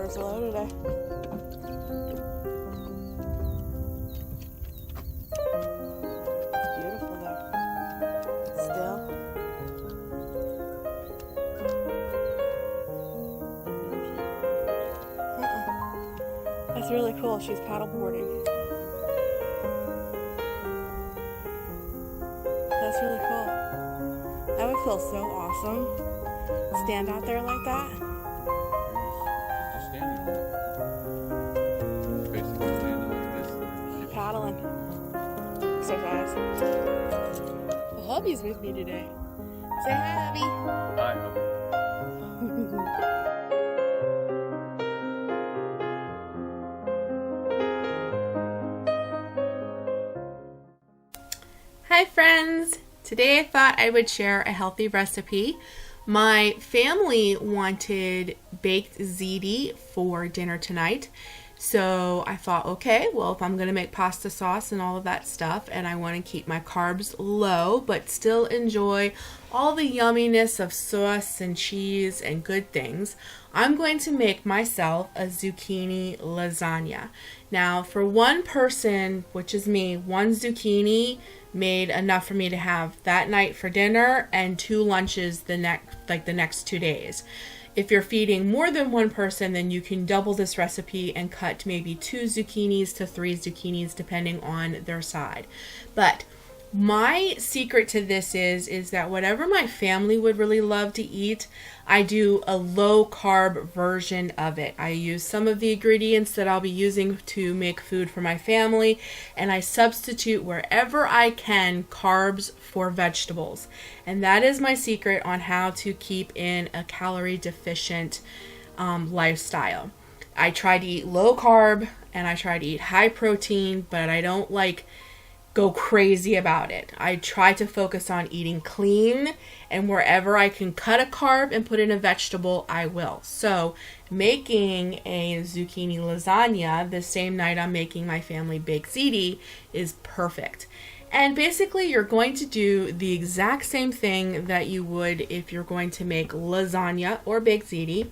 Cars low today. It's beautiful though. Still. That's really cool. She's paddleboarding. That's really cool. That would feel so awesome. Stand out there like that. Just standing there. Basically standing like this. Paddling. Exercise. The hubby's with me today. Say hi, hubby. Hi, hubby. Hi friends! Today I thought I would share a healthy recipe. My family wanted baked ziti for dinner tonight. So I thought, okay, well, if I'm going to make pasta sauce and all of that stuff, and I want to keep my carbs low, but still enjoy all the yumminess of sauce and cheese and good things, I'm going to make myself a zucchini lasagna. Now, for one person, which is me, one zucchini made enough for me to have that night for dinner and 2 lunches the next 2 days. If you're feeding more than one person, then you can double this recipe and cut maybe 2 zucchinis to 3 zucchinis depending on their size. But my secret to this is that whatever my family would really love to eat, I do a low carb version of it. I use some of the ingredients that I'll be using to make food for my family, and I substitute wherever I can carbs for vegetables. And that is my secret on how to keep in a calorie deficient lifestyle. I try to eat low carb and I try to eat high protein, but I don't go crazy about it. I try to focus on eating clean, and wherever I can cut a carb and put in a vegetable, I will. So making a zucchini lasagna the same night I'm making my family baked ziti is perfect. And basically you're going to do the exact same thing that you would if you're going to make lasagna or baked ziti.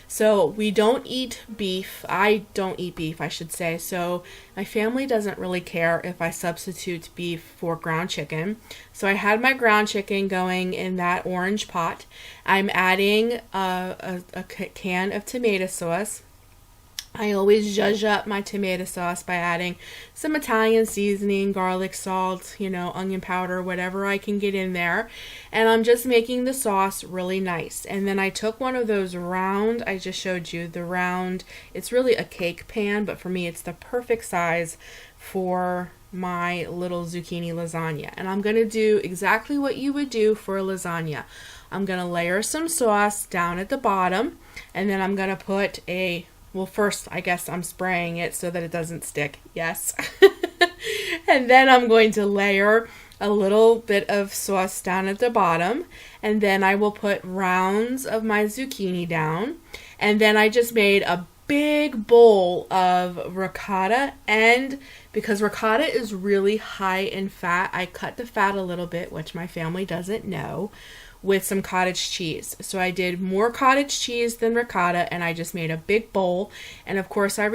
So we don't eat beef. I don't eat beef, I should say. So my family doesn't really care if I substitute beef for ground chicken. So I had my ground chicken going in that orange pot. I'm adding a can of tomato sauce. I always zhuzh up my tomato sauce by adding some Italian seasoning, garlic salt, onion powder, whatever I can get in there. And I'm just making the sauce really nice. And then I took one of those round, I just showed you the round, it's really a cake pan, but for me it's the perfect size for my little zucchini lasagna. And I'm going to do exactly what you would do for a lasagna. I'm going to layer some sauce down at the bottom, and then I'm going to put well, first, I guess I'm spraying it so that it doesn't stick. Yes. And then I'm going to layer a little bit of sauce down at the bottom. And then I will put rounds of my zucchini down. And then I just made a big bowl of ricotta. And because ricotta is really high in fat, I cut the fat a little bit, which my family doesn't know, with some cottage cheese. So I did more cottage cheese than ricotta, and I just made a big bowl. And of course I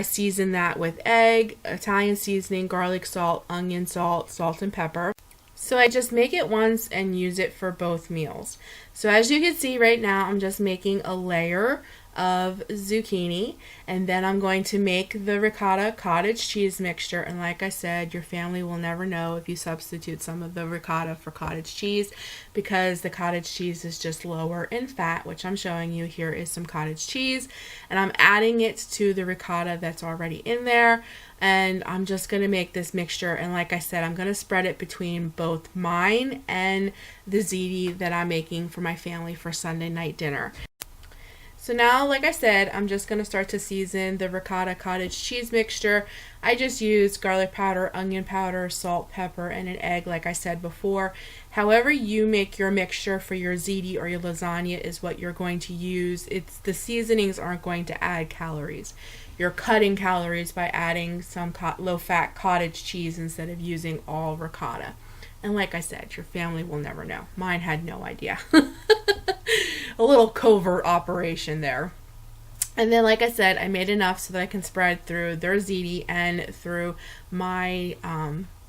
seasoned that with egg, Italian seasoning, garlic salt, onion salt, salt and pepper. So I just make it once and use it for both meals. So as you can see right now, I'm just making a layer of zucchini, and then I'm going to make the ricotta cottage cheese mixture. And like I said, your family will never know if you substitute some of the ricotta for cottage cheese, because the cottage cheese is just lower in fat, which I'm showing you. Here is some cottage cheese, and I'm adding it to the ricotta that's already in there. And I'm just going to make this mixture, and like I said, I'm going to spread it between both mine and the ziti that I'm making for my family for Sunday night dinner. So now, like I said, I'm just going to start to season the ricotta cottage cheese mixture. I just used garlic powder, onion powder, salt, pepper, and an egg, like I said before. However you make your mixture for your ziti or your lasagna is what you're going to use. The seasonings aren't going to add calories. You're cutting calories by adding some low-fat cottage cheese instead of using all ricotta. And like I said, your family will never know. Mine had no idea. A little covert operation there. And then, like I said, I made enough so that I can spread through their ziti and through my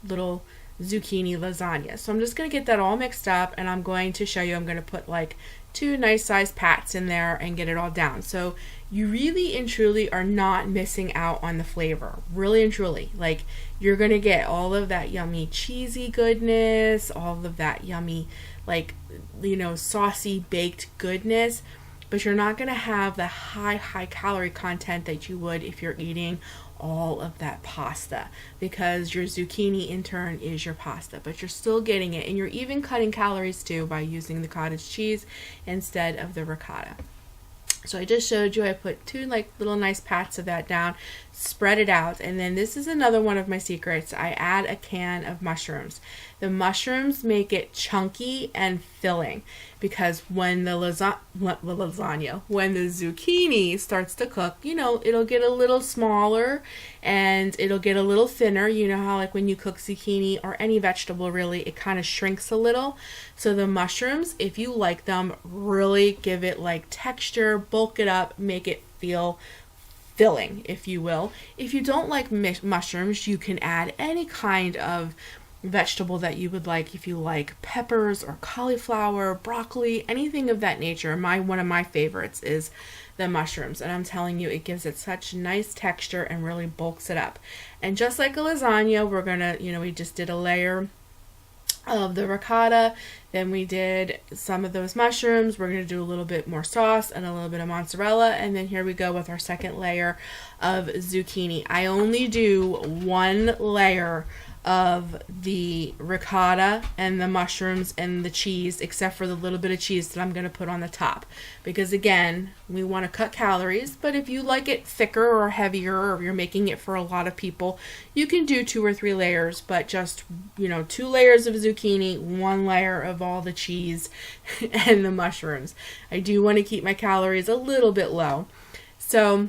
little zucchini lasagna. So I'm just going to get that all mixed up, and I'm going to show you, I'm going to put like 2 nice sized pats in there and get it all down. So you really and truly are not missing out on the flavor. Really and truly. Like, you're going to get all of that yummy cheesy goodness, all of that yummy, like, you know, saucy baked goodness. But you're not going to have the high calorie content that you would if you're eating all of that pasta, because your zucchini in turn is your pasta, but you're still getting it, and you're even cutting calories too by using the cottage cheese instead of the ricotta. So I just showed you, I put 2 like little nice pats of that down, spread it out, and then this is another one of my secrets. I add a can of mushrooms. The mushrooms make it chunky and filling, because when the when the zucchini starts to cook, you know, it'll get a little smaller and it'll get a little thinner. You know how like when you cook zucchini or any vegetable really, it kind of shrinks a little. So the mushrooms, if you like them, really give it like texture, bulk it up, make it feel filling, if you will. If you don't like mushrooms, you can add any kind of vegetable that you would like. If you like peppers or cauliflower, broccoli, anything of that nature. One of my favorites is the mushrooms, and I'm telling you, it gives it such nice texture and really bulks it up. And just like a lasagna, we're gonna, you know, we just did a layer of the ricotta, then we did some of those mushrooms, we're going to do a little bit more sauce and a little bit of mozzarella, and then here we go with our second layer of zucchini. I only do 1 layer of the ricotta and the mushrooms and the cheese, except for the little bit of cheese that I'm going to put on the top, because again, we want to cut calories. But if you like it thicker or heavier, or you're making it for a lot of people, you can do 2 or 3 layers, but just, you know, 2 layers of zucchini, 1 layer of all the cheese and the mushrooms. I do want to keep my calories a little bit low. So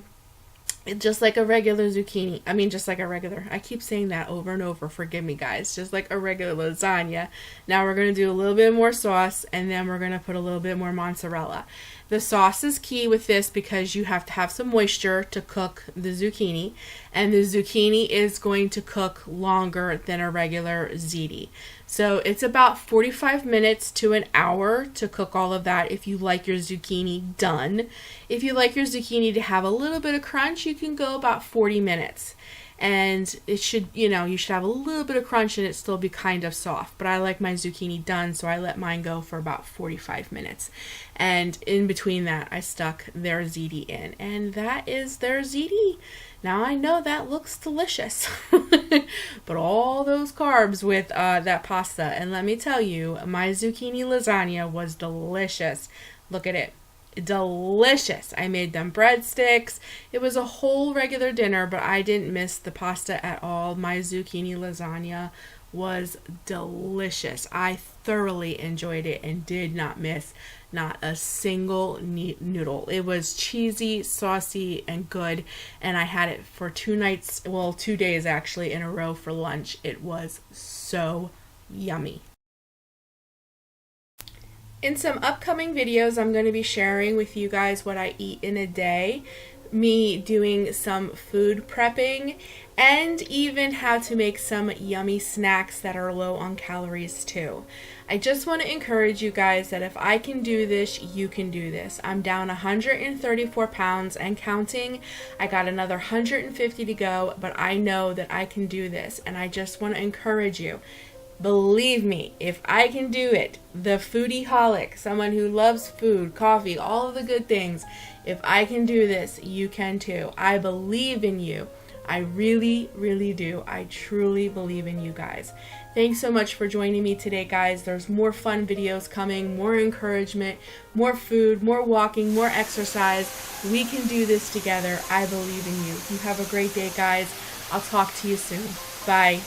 just like a regular zucchini, I keep saying that over and over, forgive me guys, just like a regular lasagna. Now we're going to do a little bit more sauce, and then we're going to put a little bit more mozzarella. The sauce is key with this because you have to have some moisture to cook the zucchini, and the zucchini is going to cook longer than a regular ziti. So it's about 45 minutes to an hour to cook all of that if you like your zucchini done. If you like your zucchini to have a little bit of crunch, you can go about 40 minutes. And it should, you know, you should have a little bit of crunch and it still be kind of soft. But I like my zucchini done, so I let mine go for about 45 minutes. And in between that, I stuck their ziti in. And that is their ziti. Now I know that looks delicious, but all those carbs with that pasta. And let me tell you, my zucchini lasagna was delicious. Look at it. Delicious. I made them breadsticks. It was a whole regular dinner, but I didn't miss the pasta at all. My zucchini lasagna was delicious. I thoroughly enjoyed it and did not miss not a single noodle. It was cheesy, saucy, and good, and I had it for 2 nights, well, 2 days actually in a row for lunch. It was so yummy. In some upcoming videos, I'm going to be sharing with you guys what I eat in a day, me doing some food prepping, and even how to make some yummy snacks that are low on calories too. I just want to encourage you guys that if I can do this, you can do this. I'm down 134 pounds and counting. I got another 150 to go, but I know that I can do this, and I just want to encourage you. Believe me, if I can do it, the foodie-holic, someone who loves food, coffee, all of the good things, if I can do this, you can too. I believe in you. I really, really do. I truly believe in you guys. Thanks so much for joining me today, guys. There's more fun videos coming, more encouragement, more food, more walking, more exercise. We can do this together. I believe in you. You have a great day, guys. I'll talk to you soon. Bye.